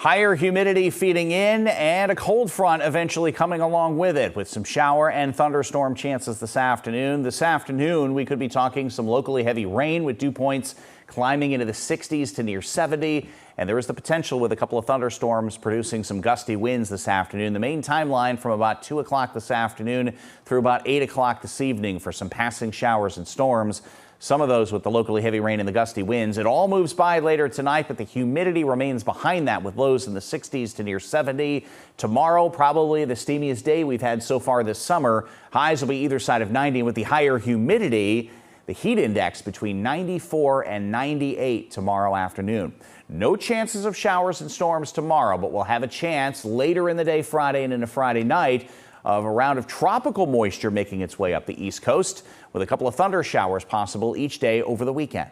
Higher humidity feeding in and a cold front eventually coming along with it, with some shower and thunderstorm chances this afternoon. This afternoon, we could be talking some locally heavy rain with dew points climbing into the 60s to near 70. And there is the potential with a couple of thunderstorms producing some gusty winds this afternoon. The main timeline from about 2 o'clock this afternoon through about 8 o'clock this evening for some passing showers and storms. Some of those with the locally heavy rain and the gusty winds. It all moves by later tonight, but the humidity remains behind that with lows in the 60s to near 70. Tomorrow, probably the steamiest day we've had so far this summer. Highs will be either side of 90, and with the higher humidity, the heat index between 94 and 98 tomorrow afternoon. No chances of showers and storms tomorrow, but we'll have a chance later in the day Friday and into Friday night of a round of tropical moisture making its way up the East Coast, with a couple of thunder showers possible each day over the weekend.